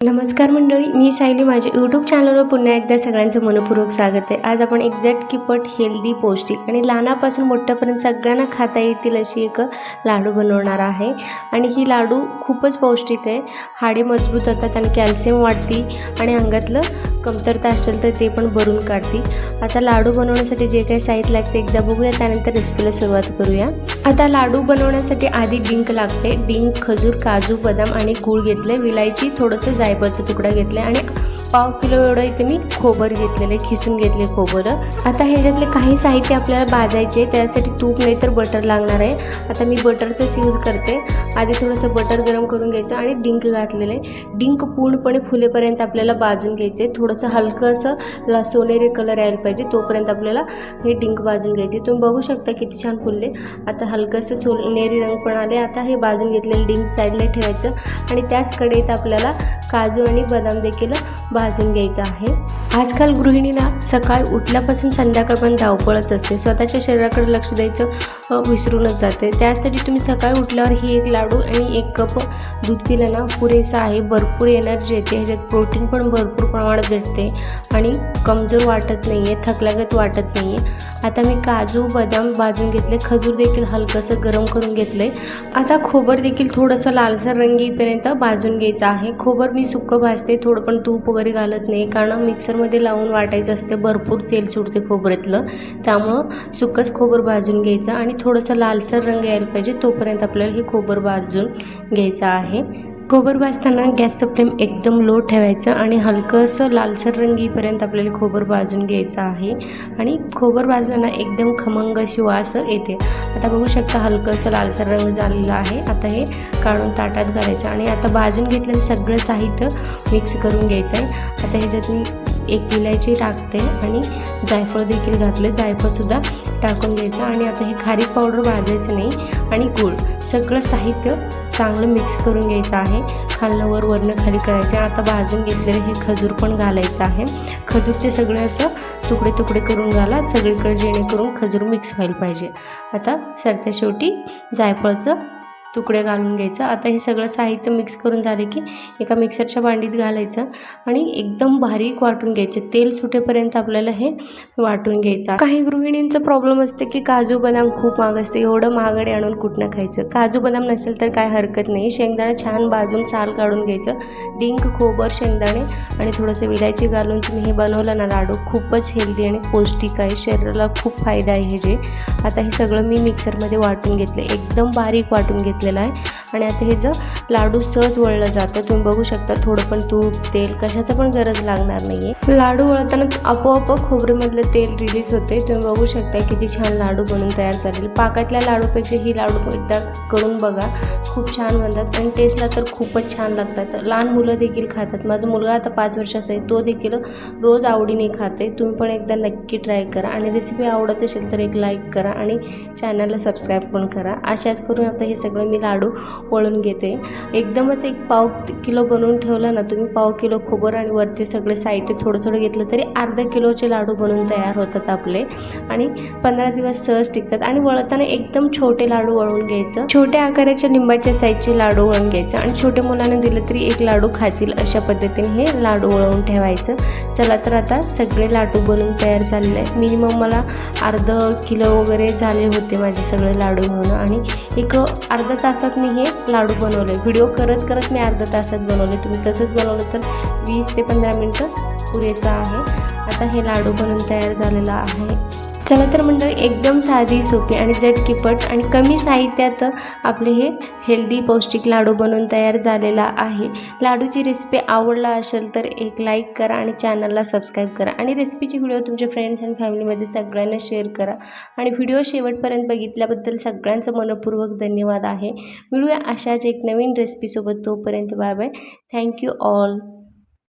नमस्कार मंडळी, मी सायली. माझ्या यूट्यूब चॅनलवर पुन्हा एकदा सगळ्यांचं मनपूर्वक स्वागत आहे. आज आपण एक्झॅक्ट किपट हेल्दी, पौष्टिक आणि लहानापासून मोठ्यापर्यंत सगळ्यांना खाता येतील अशी एक लाडू बनवणार आहे. आणि ही लाडू खूपच पौष्टिक आहे. हाडे मजबूत होतात आणि कॅल्शियम वाढती आणि अंगातलं कमतरता असेल तर ते पण भरून काढते. आता लाडू बनवण्यासाठी जे काही साहित्य लागते एकदा बघूया, त्यानंतर रेसिपीला सुरुवात करूया. आता लाडू बनवण्यासाठी आधी डिंक लागते. डिंक, खजूर, काजू, बदाम आणि गूळ घेतले. विलायची, थोडंसं जायफळचा तुकडा घेतला आणि पाव किलो एवढं इथे मी खोबरं घेतलेले, खिसून घेतले खोबरं. आता ह्याच्यातले काही साहित्य आपल्याला भाजायचे, त्यासाठी तूप नाही तर बटर लागणार आहे. आता मी बटरचंच यूज करते. आधी थोडंसं बटर गरम करून घ्यायचं आणि डिंक घातलेले. डिंक पूर्णपणे फुलेपर्यंत आपल्याला भाजून घ्यायचे. थोडंसं हलकं असं सोनेरी कलर यायला पाहिजे तोपर्यंत आपल्याला हे डिंक भाजून घ्यायचे. तुम्ही बघू शकता किती छान फुलले. आता हलकंसं सोनेरी रंग पण आले. आता हे भाजून घेतलेलं डिंक साईडला ठेवायचं आणि त्याच कढईत आपल्याला काजू आणि बदाम देखील भाजून घ्यायचं आहे. आजकाल गृहिणींना सकाळी उठल्यापासून संध्याकाळपर्यंत धावपळच असते. स्वतःच्या शरीराकडे लक्ष द्यायचं विसरूनच जाते. त्यासाठी तुम्ही सकाळी उठल्यावर ही एक लाडू आणि 1 कप दूध पिलं ना पुरेसं आहे. भरपूर एनर्जी येते, ह्याच्यात प्रोटीन पण भरपूर प्रमाणात भेटते आणि कमजोर वाटत नाही आहे, थकल्यागत वाटत नाही आहे. आता मी काजू, बदाम भाजून घेतले. खजूर देखील हलकंसं गरम करून घेतलं आहे. आता खोबर देखील थोडंसं लालसर रंग येईपर्यंत भाजून घ्यायचं आहे. खोबर मी सुक्कं भाजते, थोडं पण तूप वगैरे घालत नाही, कारण मिक्सरमध्ये लावून वाटायचं असते. भरपूर तेल सुटते खोबऱ्यातलं, त्यामुळं सुक्कंच खोबर भाजून घ्यायचं आणि थोडंसं लालसर रंग यायला पाहिजे तोपर्यंत आपल्याला हे खोबर भाजून घ्यायचं आहे. खोबर भाजताना गॅसचं फ्लेम एकदम लो ठेवायचं आणि हलकंसं लालसर रंग येईपर्यंत आपल्याला खोबर भाजून घ्यायचं आहे. आणि खोबर भाजताना एकदम खमंग अशी वास येते. आता बघू शकता हलकंसं लालसर रंग झालेला आहे. आता हे काढून ताटात घालायचं आणि आता भाजून घेतलेलं सगळं साहित्य मिक्स करून घ्यायचं आहे. आता ह्याच्यात मी 1 इलायची टाकते आणि जायफळ देखील घातले. जायफळसुद्धा टाकून घ्यायचं आणि आता हे खारीक पावडर भाजायचं नाही आणि गूळ, सगळं साहित्य चांगलं मिक्स करून घ्यायचं आहे. खालनं वरनं खाली करायचं. आता भाजून घेतलेले हे खजूर पण घालायचं आहे. खजूरचे सगळे असं तुकडे तुकडे करून घाला सगळीकडे, जेणेकरून खजूर मिक्स व्हायला पाहिजे. आता सरत्या शेवटी जायफळचं तुकडे घालून घ्यायचं. आता हे सगळं साहित्य मिक्स करून झाले की एका मिक्सरच्या भांडीत घालायचं आणि एकदम बारीक वाटून घ्यायचं. तेल सुटेपर्यंत आपल्याला हे वाटून घ्यायचं. काही गृहिणींचा प्रॉब्लेम असते की काजू बदाम खूप महाग असते, एवढं महागडे आणून कुठनं खायचं. काजू बदाम नसेल तर काय हरकत नाही. शेंगदाणे छान भाजून साल काढून घ्यायचं. डिंक, खोबर, शेंगदाणे आणि थोडंसं विलायची घालून तुम्ही हे बनवलं ना लाडू, खूपच हेल्दी आणि पौष्टिक आहे. शरीराला खूप फायदा आहे हे जे. आता हे सगळं मी मिक्सरमध्ये वाटून घेतलं, एकदम बारीक वाटून घेतलेलं आहे. आणि आता हे जर लाडू सहज वळलं जातं. तुम्ही बघू शकता थोडं पण तूप, तेल कशाचं पण गरज लागणार नाही आहे. लाडू वळताना आपोआप खोबरेमधलं तेल रिलीज होते. तुम्ही बघू शकता किती छान लाडू बनून तयार झालेले. पाकातल्या लाडूपेक्षा ही लाडू एकदा करून बघा, खूप छान बनतात आणि टेस्टला तर खूपच छान लागतात. लहान मुलं देखील खातात. माझा मुलगा आता 5 वर्षाचा आहे, तो देखील रोज आवडीने खाते. तुम्ही पण एकदा नक्की ट्राय करा आणि रेसिपी आवडत असेल तर एक लाईक करा आणि चॅनलला सबस्क्राईब पण करा. अशाच करून आता हे सगळं मी लाडू वळून घेते. एकदमच 1 पाव किलो बनवून ठेवलं ना तुम्ही, पाव किलो खोबर आणि वरती सगळे साहित्य थोडं थोडं घेतलं तरी अर्धा किलोचे लाडू बनवून तयार होतात आपले आणि 15 दिवस सहज टिकतात. आणि वळताना एकदम छोटे लाडू वळून घ्यायचं. छोट्या आकाराच्या लिंबाच्या साईजचे लाडू वळून घ्यायचं आणि छोटे मुलांना दिलं तरी 1 लाडू खातील अशा पद्धतीने हे लाडू वळवून ठेवायचं. चला तर आता सगळे लाडू बनवून तयार झालेले आहेत. मिनिमम मला अर्धा किलो वगैरे झाले होते माझे सगळे लाडू मिळून आणि एक अर्धा तासात मी हे लाडू बनवले. व्हिडिओ करत करत मी अर्धा तासात बनवले. तुम्ही तसंच बनवलं तर 20 ते 15 मिनटं पुरेसं आहे. आता हे लाडू बनवून तयार झालेला आहे. चला तर मंडळी, एकदम साधी, सोपी आणि झटकीपट आणि कमी साहित्यात आपले हे हेल्दी, पौष्टिक लाडू बनवून तयार झालेला आहे. लाडूची रेसिपी आवडला असेल तर एक लाईक करा आणि चॅनलला सबस्क्राईब करा आणि रेसिपीची व्हिडिओ तुमच्या फ्रेंड्स आणि फॅमिलीमध्ये सगळ्यांना शेअर करा. आणि व्हिडिओ शेवटपर्यंत बघितल्याबद्दल सगळ्यांचं मनपूर्वक धन्यवाद आहे. मिळूया अशाच एक नवीन रेसिपीसोबत. तोपर्यंत बाय बाय. Thank you all.